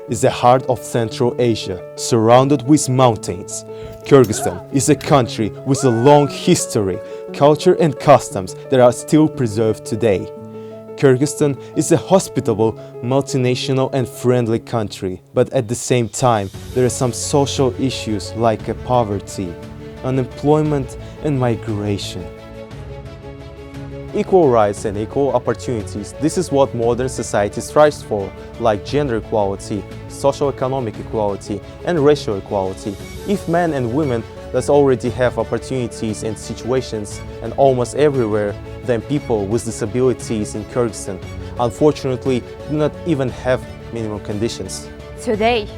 is the heart of Central Asia, surrounded with mountains. Kyrgyzstan is a country with a long history, culture and customs that are still preserved today. Kyrgyzstan is a hospitable, multinational and friendly country, but at the same time there are some social issues like poverty, unemployment and migration. Equal rights and equal opportunities, this is what modern society strives for, like gender equality, socio-economic equality and racial equality. If men and women thus already have opportunities and situations and almost everywhere, then people with disabilities in Kyrgyzstan unfortunately do not even have minimum conditions. Today,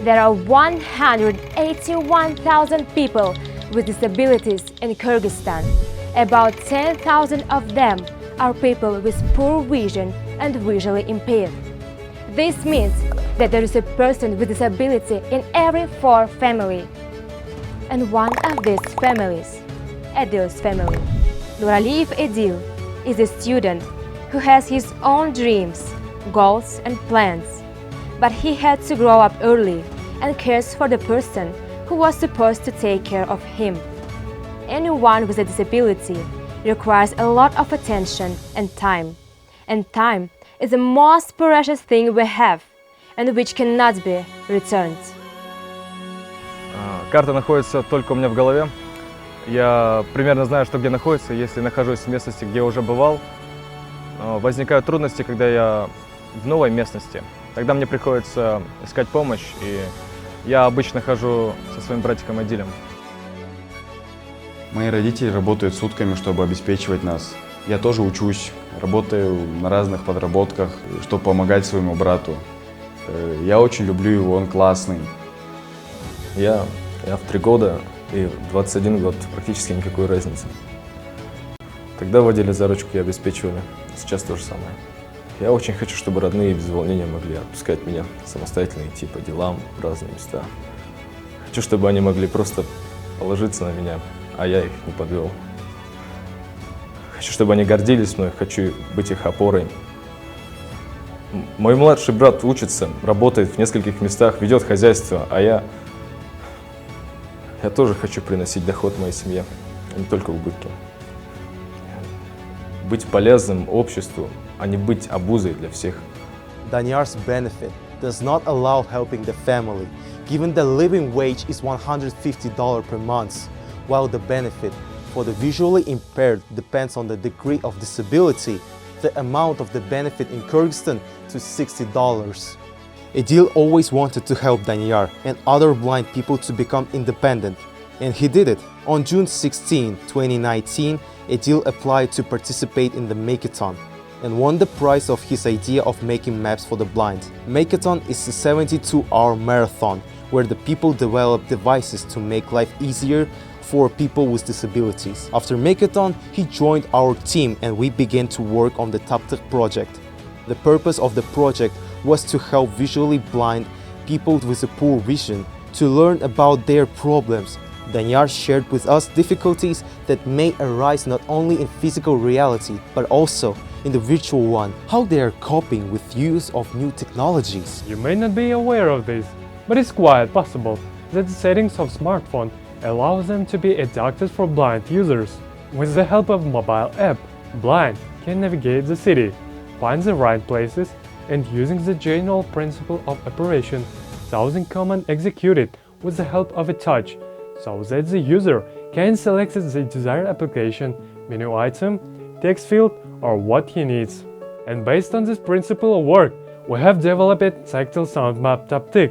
there are 181,000 people with disabilities in Kyrgyzstan. About 10,000 of them are people with poor vision and visually impaired. This means that there is a person with disability in every 4 family. And one of these families, Edil's family. Nuraliyev Edil is a student who has his own dreams, goals and plans. But he had to grow up early and cares for the person who was supposed to take care of him. Anyone with a disability requires a lot of attention and time is the most precious thing we have and which cannot be returned. Карта находится только у меня в голове. Я примерно знаю, что где находится. Если нахожусь в местности, где уже бывал, возникают трудности, когда я в новой местности. Тогда мне приходится искать помощь, и я обычно хожу со своим братиком Адилем. Мои родители работают сутками, чтобы обеспечивать нас. Я тоже учусь, работаю на разных подработках, чтобы помогать своему брату. Я очень люблю его, он классный. Я в 3 года и в 21 год практически никакой разницы. Тогда водили за ручку и обеспечивали, сейчас то же самое. Я очень хочу, чтобы родные без волнения могли отпускать меня самостоятельно идти по делам в разные места. Хочу, чтобы они могли просто положиться на меня, а я их не подвел. Хочу, чтобы они гордились мной, хочу быть их опорой. Мой младший брат учится, работает в нескольких местах, ведет хозяйство, а я тоже хочу приносить доход моей семье, а не только убытки. Быть полезным обществу, а не быть обузой для всех. Danyar's benefit does not allow helping the family, given the living wage is $150 per month, while the benefit for the visually impaired depends on the degree of disability, the amount of the benefit in Kyrgyzstan to $60. Edil always wanted to help Danyar and other blind people to become independent, and he did it. On June 16, 2019, Edil applied to participate in the Makeathon and won the prize of his idea of making maps for the blind. Makeathon is a 72-hour marathon where the people develop devices to make life easier for people with disabilities. After Makeathon, he joined our team and we began to work on the Taptıq project. The purpose of the project was to help visually blind people with a poor vision to learn about their problems. Danyar shared with us difficulties that may arise not only in physical reality but also in the virtual one, how they are coping with use of new technologies. You may not be aware of this, but it's quite possible that the settings of smartphone allows them to be adapted for blind users. With the help of mobile app, blind can navigate the city, find the right places, and using the general principle of operation, thousand command executed with the help of a touch, so that the user can select the desired application, menu item, text field, or what he needs. And based on this principle of work, we have developed a tactile sound map Taptıq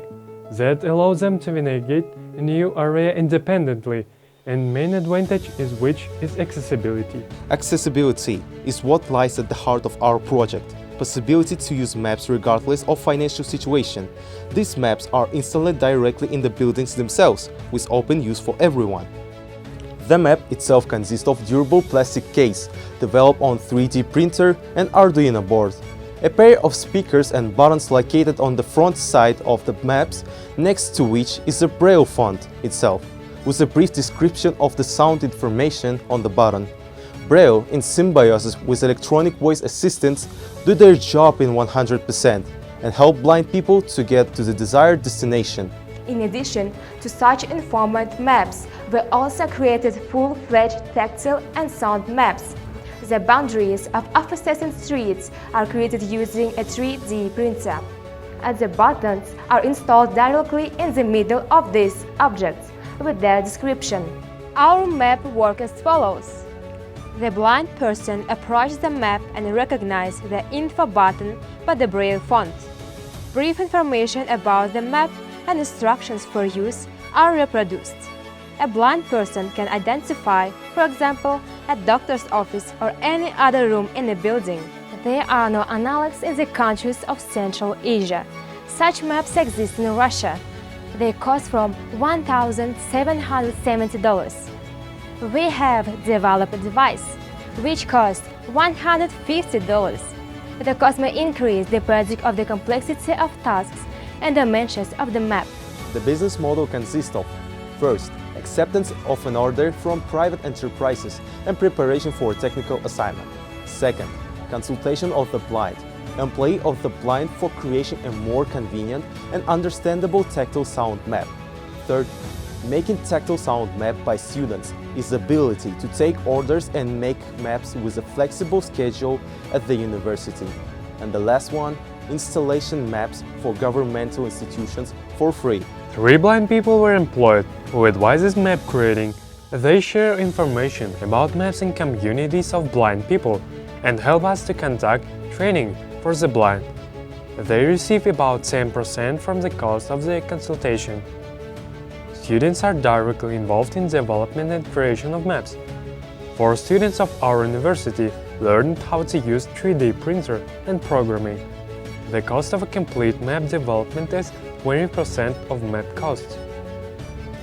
that allows them to navigate a new area independently, and main advantage is which is accessibility. Accessibility is what lies at the heart of our project. Possibility to use maps regardless of financial situation. These maps are installed directly in the buildings themselves, with open use for everyone. The map itself consists of durable plastic case, developed on 3D printer and Arduino board. A pair of speakers and buttons located on the front side of the maps, next to which is the Braille font itself, with a brief description of the sound information on the button. Braille, in symbiosis with electronic voice assistants, do their job in 100%, and help blind people to get to the desired destination. In addition to such informative maps, we also created full-fledged tactile and sound maps. The boundaries of offices and streets are created using a 3D printer, and the buttons are installed directly in the middle of these objects with their description. Our map works as follows. The blind person approaches the map and recognizes the info button by the Braille font. Brief information about the map and instructions for use are reproduced. A blind person can identify, for example, a doctor's office or any other room in a building. There are no analogs in the countries of Central Asia. Such maps exist in Russia. They cost from $1,770. We have developed a device which costs $150. The cost may increase depending on the complexity of tasks and dimensions of the map. The business model consists of: first, acceptance of an order from private enterprises and preparation for a technical assignment. Second, consultation of the blind, employee of the blind for creation a more convenient and understandable tactile sound map. Third, making tactile sound map by students is the ability to take orders and make maps with a flexible schedule at the university. And the last one, installation maps for governmental institutions for free. 3 blind people were employed who advises map creating. They share information about maps in communities of blind people and help us to conduct training for the blind. They receive about 10% from the cost of the consultation. Students are directly involved in development and creation of maps. 4 students of our university learned how to use 3D printer and programming. The cost of a complete map development is 20% of map costs.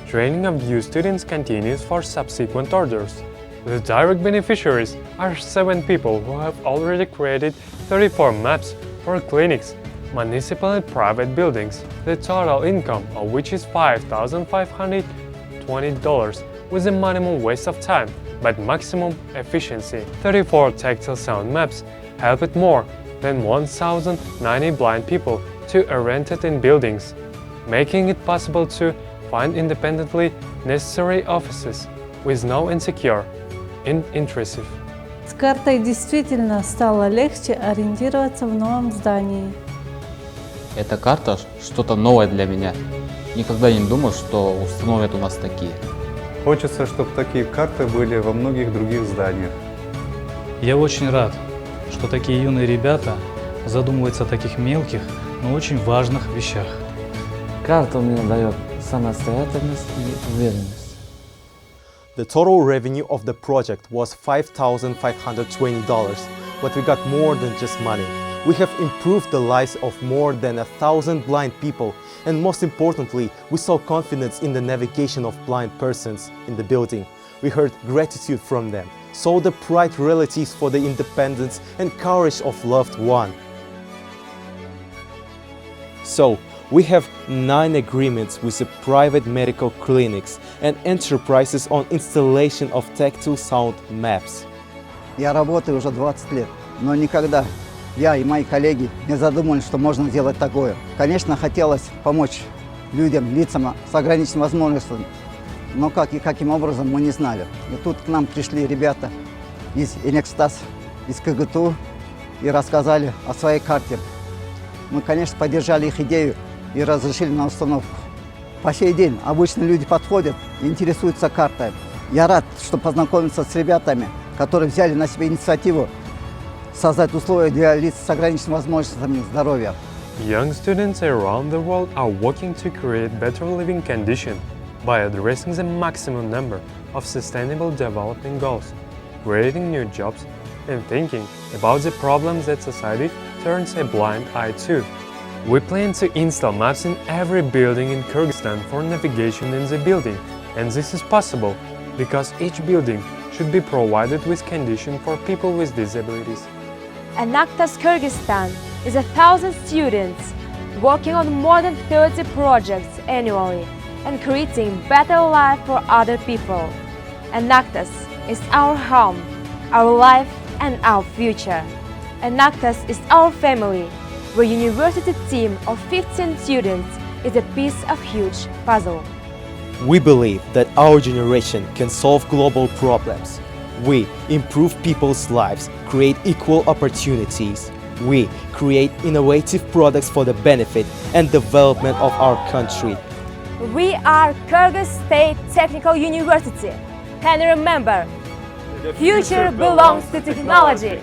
Training of new students continues for subsequent orders. The direct beneficiaries are 7 people who have already created 34 maps for clinics, municipal and private buildings, the total income of which is $5,520 with a minimum waste of time but maximum efficiency. 34 tactile sound maps helped more than 1,090 blind people to orientate in buildings, making it possible to find independently necessary offices with no insecure and intrusive. С картой действительно стало легче ориентироваться в новом здании. Эта карта что-то новое для меня. Никогда не думал, что установят у нас такие. Хочется, чтобы такие карты были во многих других зданиях. Я очень рад, что такие юные ребята задумываются о таких мелких, но очень важных вещах. Карта мне дает самостоятельность и уверенность. The total revenue of the project was $5,520, but we got more than just money. We have improved the lives of more than 1,000 blind people, and most importantly, we saw confidence in the navigation of blind persons in the building. We heard gratitude from them, saw the pride relatives for the independence and courage of loved one. So, we have 9 agreements with the private medical clinics and enterprises on installation of tactile sound maps. Я работаю уже 20 лет, но никогда я и мои коллеги не задумывались, что можно делать такое. Конечно, хотелось помочь людям, лицам с ограниченными возможностями, но как и каким образом мы не знали. И тут к нам пришли ребята из Инекстас, из КГТУ и рассказали о своей карте. Мы, конечно, поддержали их идею и разрешили на установку. По сей день обычные люди подходят и интересуются картой. Я рад, что познакомиться с ребятами, которые взяли на себя инициативу создать условия для лиц с ограниченными возможностями здоровья. Young students around the world are working to create better living conditions by addressing the maximum number of sustainable development goals, creating new jobs, and thinking about the problems that society turns a blind eye to. We plan to install maps in every building in Kyrgyzstan for navigation in the building, and this is possible because each building should be provided with conditions for people with disabilities. Enactus Kyrgyzstan is 1,000 students working on more than 30 projects annually and creating better life for other people. Enactus is our home, our life and our future. Enactus is our family. where university team of 15 students is a piece of huge puzzle. We believe that our generation can solve global problems. We improve people's lives, create equal opportunities. We create innovative products for the benefit and development of our country. We are Kyrgyz State Technical University. And remember, future belongs to technology.